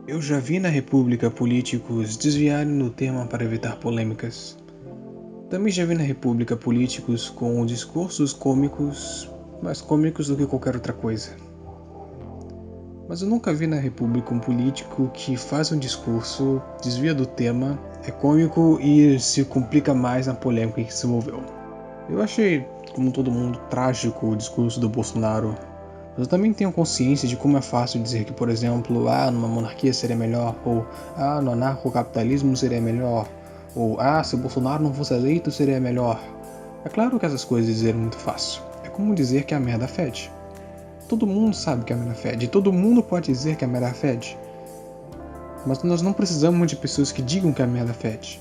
Eu já vi na República políticos desviarem do tema para evitar polêmicas. Também já vi na República políticos com discursos cômicos, mais cômicos do que qualquer outra coisa. Mas eu nunca vi na República um político que faz um discurso, desvia do tema, é cômico e se complica mais na polêmica em que se envolveu. Eu achei, como todo mundo, trágico o discurso do Bolsonaro. Mas eu também tenho consciência de como é fácil dizer que, por exemplo, numa monarquia seria melhor, ou no anarcocapitalismo seria melhor, ou se o Bolsonaro não fosse eleito seria melhor. É claro que essas coisas dizer é muito fácil. É como dizer que a merda fede. Todo mundo sabe que a merda fede, todo mundo pode dizer que a merda fede. Mas nós não precisamos de pessoas que digam que a merda fede.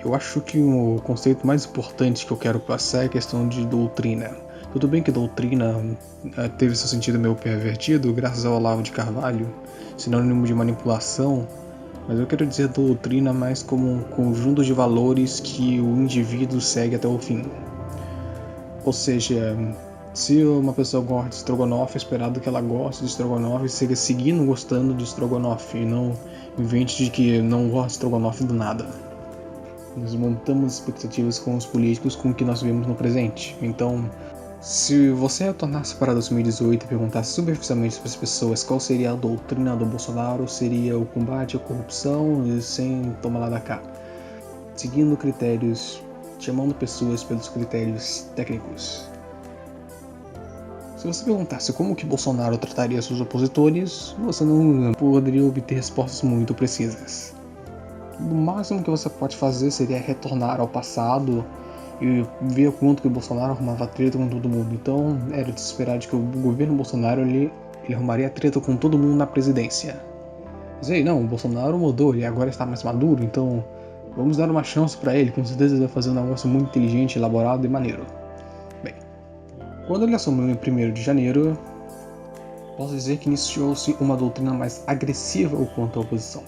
Eu acho que o conceito mais importante que eu quero passar é a questão de doutrina. Tudo bem que doutrina teve seu sentido meio pervertido graças ao Olavo de Carvalho, sinônimo de manipulação, mas eu quero dizer doutrina mais como um conjunto de valores que o indivíduo segue até o fim. Ou seja, se uma pessoa gosta de estrogonofe, é esperado que ela goste de estrogonofe e siga seguindo gostando de estrogonofe, e não invente de que não gosta de estrogonofe do nada. Nós montamos expectativas com os políticos com o que nós vemos no presente. Então, se você retornasse para 2018 e perguntasse superficialmente para as pessoas qual seria a doutrina do Bolsonaro, seria o combate à corrupção e sem tomar lá da cá, seguindo critérios, chamando pessoas pelos critérios técnicos. Se você perguntasse como que Bolsonaro trataria seus opositores, você não poderia obter respostas muito precisas. O máximo que você pode fazer seria retornar ao passado e ver o quanto que o Bolsonaro arrumava treta com todo mundo. Então era de se esperar de que o governo Bolsonaro ele arrumaria treta com todo mundo na presidência. Mas aí, não, o Bolsonaro mudou, ele agora está mais maduro, então vamos dar uma chance para ele, com certeza ele vai fazer um negócio muito inteligente, elaborado e maneiro. Bem, quando ele assumiu em 1º de janeiro, posso dizer que iniciou-se uma doutrina mais agressiva quanto à oposição.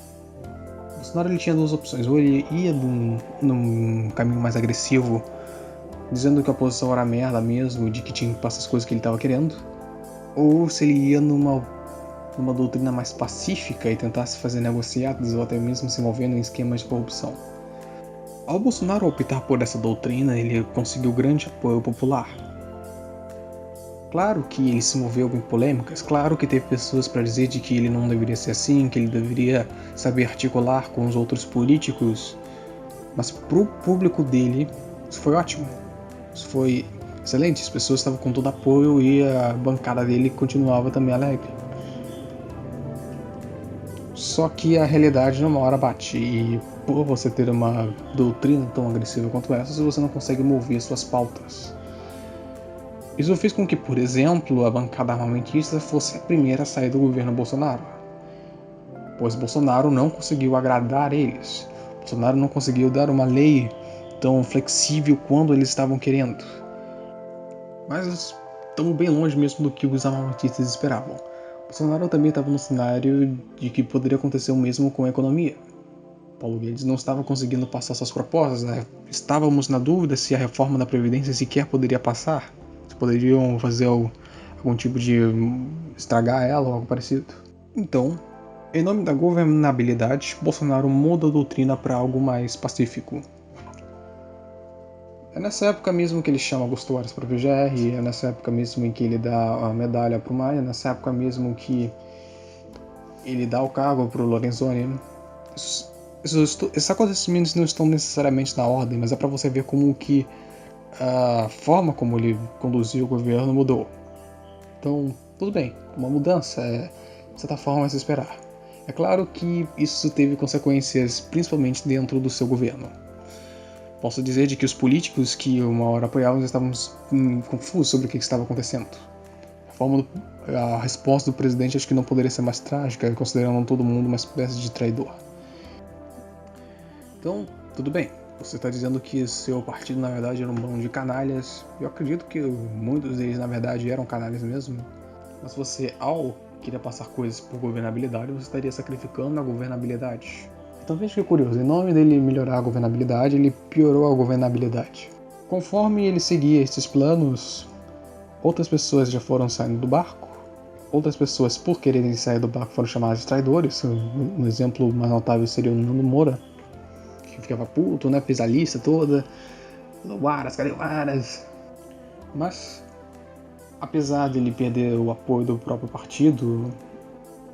Bolsonaro ele tinha duas opções, ou ele ia num caminho mais agressivo, dizendo que a oposição era merda mesmo, de que tinha que passar as coisas que ele estava querendo, ou se ele ia numa doutrina mais pacífica e tentasse fazer negociados ou até mesmo se envolvendo em esquemas de corrupção. Ao Bolsonaro optar por essa doutrina, ele conseguiu grande apoio popular. Claro que ele se envolveu em polêmicas, claro que teve pessoas para dizer de que ele não deveria ser assim, que ele deveria saber articular com os outros políticos, mas pro público dele isso foi ótimo, isso foi excelente, as pessoas estavam com todo apoio e a bancada dele continuava também alegre. Só que a realidade numa hora bate, e por você ter uma doutrina tão agressiva quanto essa, você não consegue mover suas pautas. Isso fez com que, por exemplo, a bancada armamentista fosse a primeira a sair do governo Bolsonaro, pois Bolsonaro não conseguiu agradar eles. Bolsonaro não conseguiu dar uma lei tão flexível quanto eles estavam querendo. Mas estamos bem longe mesmo do que os armamentistas esperavam. Bolsonaro também estava no cenário de que poderia acontecer o mesmo com a economia. Paulo Guedes não estava conseguindo passar suas propostas, né? Estávamos na dúvida se a reforma da Previdência sequer poderia passar. Poderiam fazer algum tipo de estragar ela ou algo parecido. Então, em nome da governabilidade, Bolsonaro muda a doutrina para algo mais pacífico. É nessa época mesmo que ele chama Augusto Aras para o PGR, é nessa época mesmo em que ele dá a medalha para o Maia, é nessa época mesmo que ele dá o cargo para o Lorenzoni. Esses acontecimentos não estão necessariamente na ordem, mas é para você ver como que a forma como ele conduziu o governo mudou. Então, tudo bem, uma mudança de certa forma é se esperar. É claro que isso teve consequências principalmente dentro do seu governo. Posso dizer de que os políticos que uma hora apoiavam estavam confusos sobre o que estava acontecendo. A resposta do presidente acho que não poderia ser mais trágica, considerando todo mundo uma espécie de traidor. Então, tudo bem. Você está dizendo que seu partido na verdade era um bando de canalhas. Eu acredito que muitos deles na verdade eram canalhas mesmo. Mas você, ao querer passar coisas por governabilidade, você estaria sacrificando a governabilidade. Então veja que curioso, em nome dele melhorar a governabilidade, ele piorou a governabilidade. Conforme ele seguia esses planos, outras pessoas já foram saindo do barco. outras pessoas, por quererem sair do barco, foram chamadas de traidores. Um exemplo mais notável seria o Nando Moura, que ficava puto, né? Fez a lista toda. O Aras, cadê o Aras? Mas, apesar dele perder o apoio do próprio partido,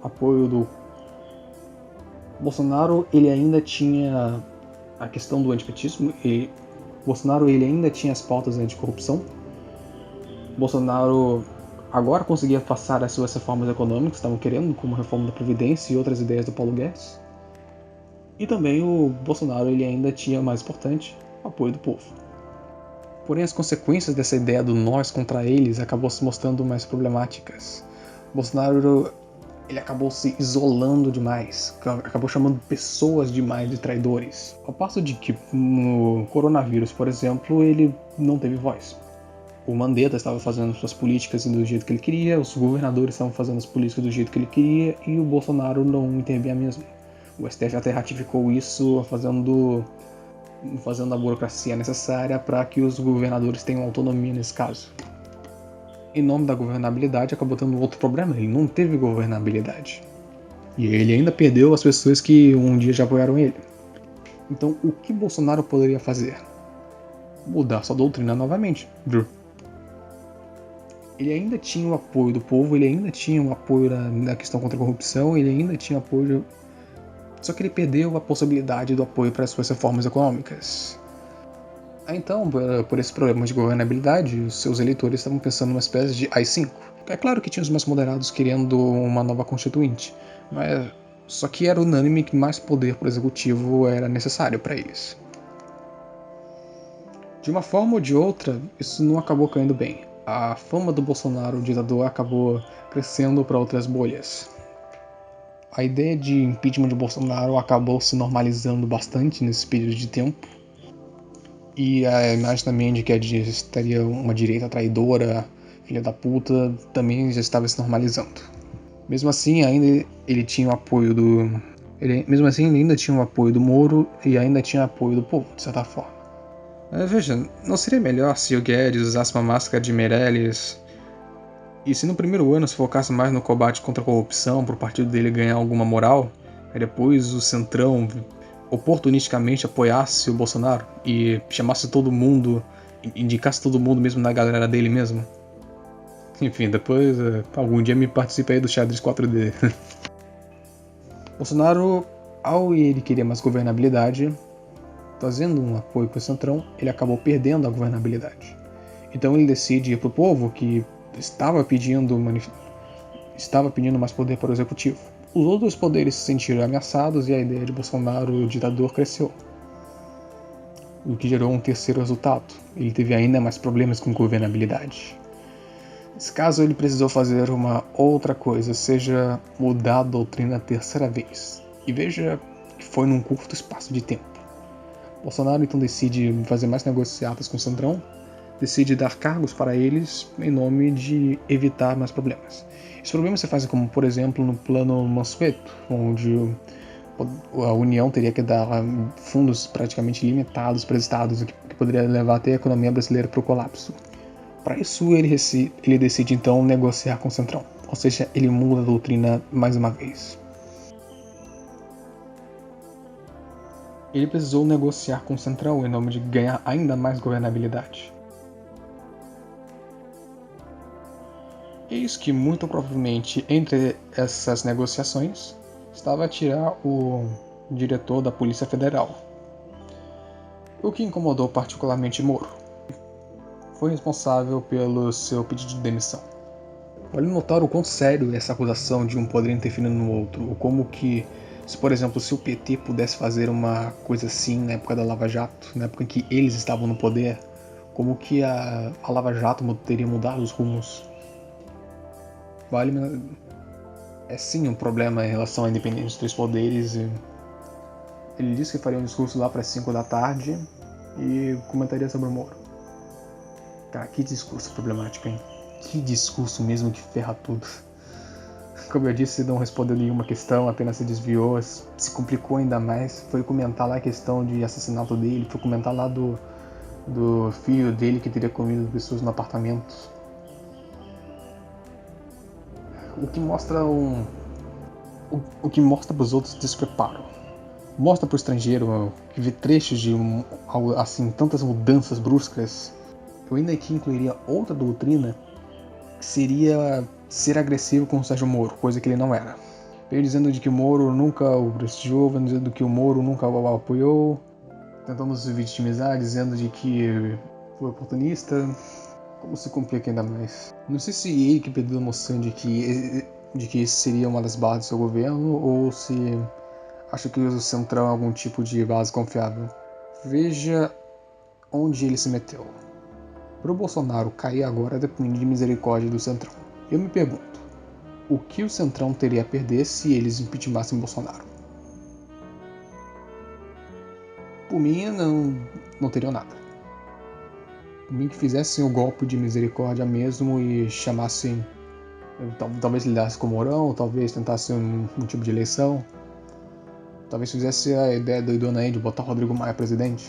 apoio do Bolsonaro, ele ainda tinha a questão do antipetismo, e Bolsonaro ele ainda tinha as pautas anticorrupção. Bolsonaro agora conseguia passar as suas reformas econômicas que estavam querendo, como a reforma da Previdência e outras ideias do Paulo Guedes. E também o Bolsonaro ele ainda tinha, mais importante, o apoio do povo. Porém, as consequências dessa ideia do nós contra eles acabou se mostrando mais problemáticas. Bolsonaro ele acabou se isolando demais, acabou chamando pessoas demais de traidores. Ao passo de que no coronavírus, por exemplo, ele não teve voz. O Mandetta estava fazendo suas políticas do jeito que ele queria, os governadores estavam fazendo as políticas do jeito que ele queria e o Bolsonaro não intervinha mesmo. O STF até ratificou isso, fazendo a burocracia necessária para que os governadores tenham autonomia nesse caso. Em nome da governabilidade, acabou tendo outro problema, ele não teve governabilidade. E ele ainda perdeu as pessoas que um dia já apoiaram ele. Então, o que Bolsonaro poderia fazer? Mudar sua doutrina novamente. Ele ainda tinha o apoio do povo, ele ainda tinha o apoio na questão contra a corrupção, ele ainda tinha apoio. Só que ele perdeu a possibilidade do apoio para as suas reformas econômicas. Então, por esse problema de governabilidade, os seus eleitores estavam pensando numa espécie de AI-5. É claro que tinha os mais moderados querendo uma nova constituinte, mas só que era unânime que mais poder para o executivo era necessário para eles. De uma forma ou de outra, isso não acabou caindo bem. A fama do Bolsonaro, o ditador, acabou crescendo para outras bolhas. A ideia de impeachment de Bolsonaro acabou se normalizando bastante nesse período de tempo. E a imagem também de que estaria uma direita traidora, filha da puta, também já estava se normalizando. Mesmo assim, ainda ele tinha o apoio do... Mesmo assim, ele ainda tinha o apoio do Moro e ainda tinha o apoio do povo, de certa forma. Mas veja, não seria melhor se o Guedes usasse uma máscara de Meirelles e se no primeiro ano se focasse mais no combate contra a corrupção para o partido dele ganhar alguma moral, aí depois o Centrão oportunisticamente apoiasse o Bolsonaro e chamasse todo mundo, indicasse todo mundo mesmo na galera dele mesmo? Enfim, depois algum dia me participe aí do xadrez 4D. Bolsonaro, ao ele querer mais governabilidade, trazendo um apoio para o Centrão, ele acabou perdendo a governabilidade. Então ele decide ir para o povo, que estava pedindo mais poder para o executivo. Os outros poderes se sentiram ameaçados e a ideia de Bolsonaro, o ditador, cresceu. O que gerou um terceiro resultado. Ele teve ainda mais problemas com governabilidade. Nesse caso, ele precisou fazer uma outra coisa, seja mudar a doutrina a terceira vez. E veja que foi num curto espaço de tempo. Bolsonaro então decide fazer mais negociatas com o Centrão, decide dar cargos para eles em nome de evitar mais problemas. Esses problemas se fazem como, por exemplo, no plano Mansueto, onde a União teria que dar fundos praticamente limitados para os estados, o que poderia levar até a economia brasileira para o colapso. Para isso, ele decide então negociar com o Centrão, ou seja, ele muda a doutrina mais uma vez. Ele precisou negociar com o Centrão em nome de ganhar ainda mais governabilidade. Eis que, muito provavelmente, entre essas negociações, estava a tirar o diretor da Polícia Federal, o que incomodou particularmente Moro. Foi responsável pelo seu pedido de demissão. Vale notar o quão sério é essa acusação de um poder interferindo no outro, ou como que, se por exemplo, se o PT pudesse fazer uma coisa assim na época da Lava Jato, na época em que eles estavam no poder, como que a Lava Jato teria mudado os rumos. É sim um problema em relação à independência dos três poderes. Ele disse que faria um discurso lá para as 5 da tarde e comentaria sobre o Moro. Cara, que discurso problemático, hein? Que discurso mesmo que ferra tudo. Como eu disse, não respondeu nenhuma questão, apenas se desviou, se complicou ainda mais. Foi comentar lá a questão de assassinato dele, foi comentar lá do filho dele que teria comido pessoas no apartamento. o que mostra o que mostra para os outros despreparo. Mostra para o estrangeiro que vê trechos de assim, tantas mudanças bruscas. Eu ainda aqui incluiria outra doutrina, que seria ser agressivo com o Sérgio Moro, coisa que ele não era. Veio dizendo de que o Moro nunca o prestigiou, dizendo que o Moro nunca o apoiou, tentando se vitimizar, dizendo de que foi oportunista. Como se complica ainda mais. Não sei se ele que perdeu a noção de que esse seria uma das bases do seu governo, ou se acha que o Centrão é algum tipo de base confiável. Veja onde ele se meteu. Para o Bolsonaro cair agora depende de misericórdia do Centrão. Eu me pergunto, o que o Centrão teria a perder se eles impeachmentassem Bolsonaro? Por mim, não teriam nada. Por mim, que fizessem o golpe de misericórdia mesmo e chamassem, talvez lidasse com o Mourão, ou talvez tentassem um tipo de eleição. Talvez fizesse a ideia do Dona aí de botar o Rodrigo Maia presidente.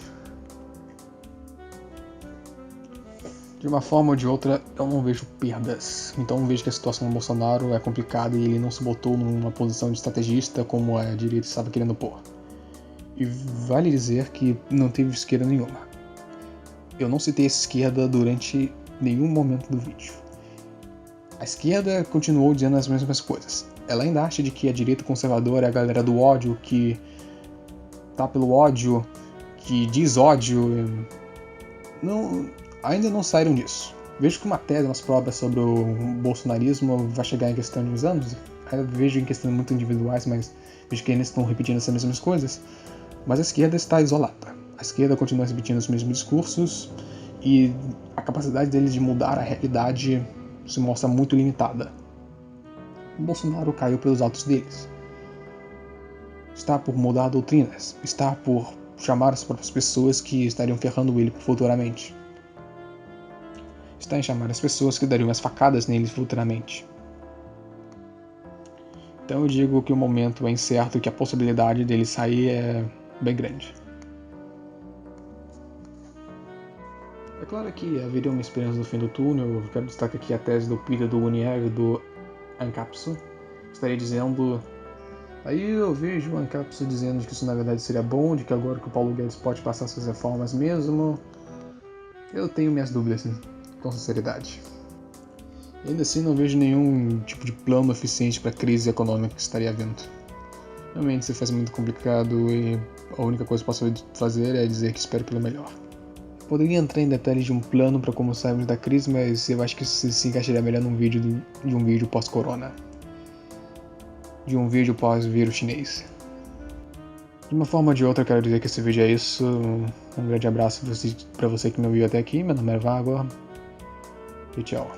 De uma forma ou de outra, eu não vejo perdas. Então vejo que a situação do Bolsonaro é complicada e ele não se botou numa posição de estrategista como a direita estava querendo pôr. E vale dizer que não teve esquerda nenhuma. Eu não citei a esquerda durante nenhum momento do vídeo. A esquerda continuou dizendo as mesmas coisas. Ela ainda acha de que a direita conservadora é a galera do ódio, que tá pelo ódio, que diz ódio. Ainda não saíram disso. Vejo que uma tese nas provas sobre o bolsonarismo vai chegar em questão de uns anos. Eu vejo em questões muito individuais, mas vejo que eles estão repetindo essas mesmas coisas. Mas a esquerda está isolada. A esquerda continua repetindo os mesmos discursos e a capacidade deles de mudar a realidade se mostra muito limitada. O Bolsonaro caiu pelos atos deles. Está por mudar doutrinas. Está por chamar as próprias pessoas que estariam ferrando ele futuramente. Está em chamar as pessoas que dariam as facadas nele futuramente. Então eu digo que o momento é incerto e que a possibilidade dele sair é bem grande. É claro que haveria uma esperança no fim do túnel. Eu quero destacar aqui a tese do Peter do Unier e do Ancapsu. Estaria dizendo... Aí eu vejo o Ancapsu dizendo que isso na verdade seria bom, de que agora que o Paulo Guedes pode passar suas reformas mesmo. Eu tenho minhas dúvidas, com sinceridade. E ainda assim não vejo nenhum tipo de plano eficiente para a crise econômica que estaria vindo. Realmente isso faz muito complicado e a única coisa que posso fazer é dizer que espero pelo melhor. Poderia entrar em detalhes de um plano para como sairmos da crise, mas eu acho que isso se encaixaria melhor num vídeo de um vídeo pós-corona. De um vídeo pós-vírus chinês. De uma forma ou de outra, eu quero dizer que esse vídeo é isso. Um grande abraço para você que me ouviu até aqui. Meu nome é Vago. E tchau.